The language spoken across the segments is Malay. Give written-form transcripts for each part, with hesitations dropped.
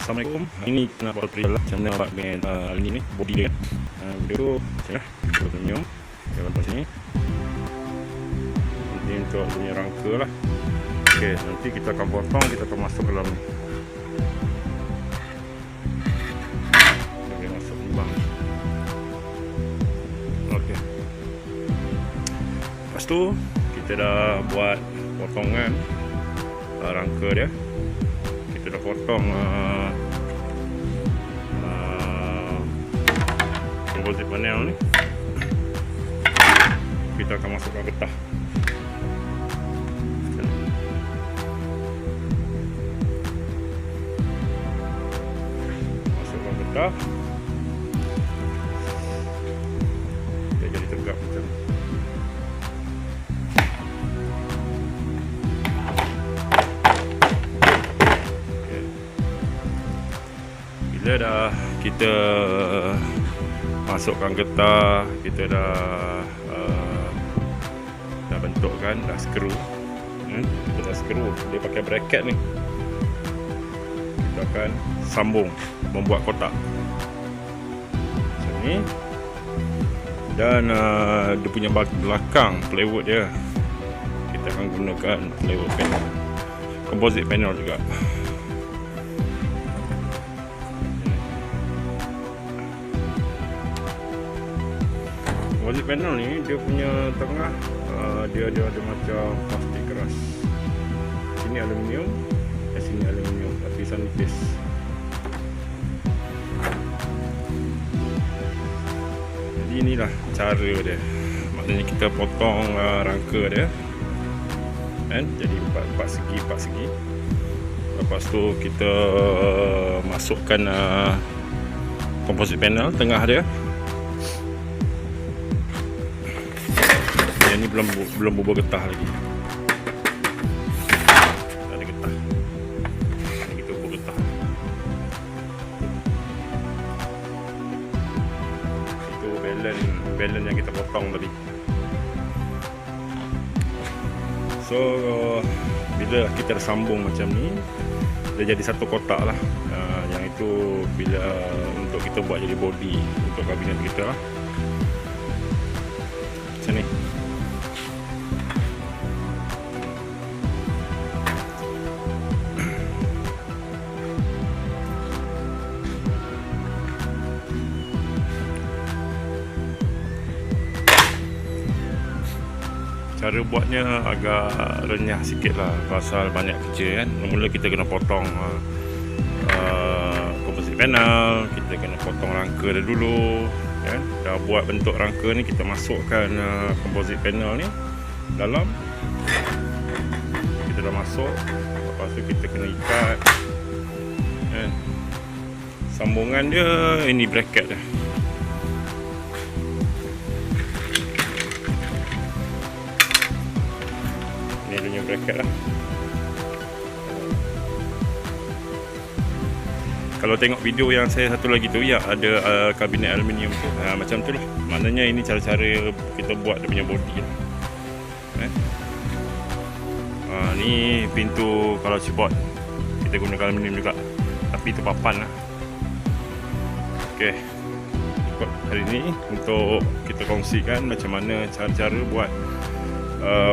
Assalamualaikum. Ini nak buat tutorial lah macam mana buat dengan aluminium ni, body dia. Video tu macam lah, aluminium. Kita lepas sini. Ini untuk punya rangka lah. Okey, nanti kita akan potong, kita akan masuk ke dalam ni. Okey, masuk timbang. Okey. Lepas tu kita dah buat potongan rangka dia. Kita dah potong komposit panel ni. Kita akan masukkan getah. Masukkan getah. Dia jadi tegak macam ni. Bila dah kita masukkan getah, kita dah bentukkan, dah skru, kita dah skru, dia pakai bracket ni. Kita akan sambung membuat kotak macam ni. Dan dia punya belakang plywood dia, kita akan gunakan plywood panel, komposit panel juga. Komposit panel ni dia punya tengah dia ada macam plastik keras. Sini aluminium, sini aluminium, lapisan nipis. Jadi inilah cara dia. Maknanya kita potong rangka dia, kan? Jadi empat segi. Lepas tu kita masukkan komposit panel tengah dia. Ini belum bubur getah lagi. Tak ada getah. Ini kita bubur getah. Itu balance yang kita potong tadi. So bila kita dah sambung macam ni, dia jadi satu kotak lah. Yang itu bila untuk kita buat jadi body untuk kabinet kita lah. Macam ni. Cara buatnya agak renyah sikit lah, pasal banyak kerja kan. Mula kita kena potong komposit panel, kita kena potong rangka dia dulu kan. Dah buat bentuk rangka ni, kita masukkan komposit panel ni dalam. Kita dah masuk, lepas tu kita kena ikat kan. Sambungan dia ini bracket dia. Ni dia punya bracket lah. Kalau tengok video yang saya satu lagi tu, ya ada kabinet aluminium tu, macam tu lah. Maknanya ini cara-cara kita buat dia punya body lah. Ni pintu kalau cibot kita gunakan aluminium juga, tapi itu papan lah. Ok, hari ni untuk kita kongsikan macam mana cara-cara buat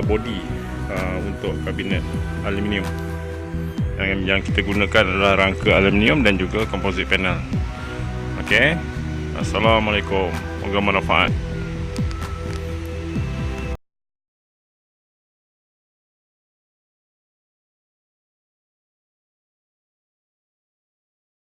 body untuk kabinet aluminium. Yang kita gunakan adalah rangka aluminium dan juga komposit panel. Okey. Assalamualaikum. Semoga manfaat.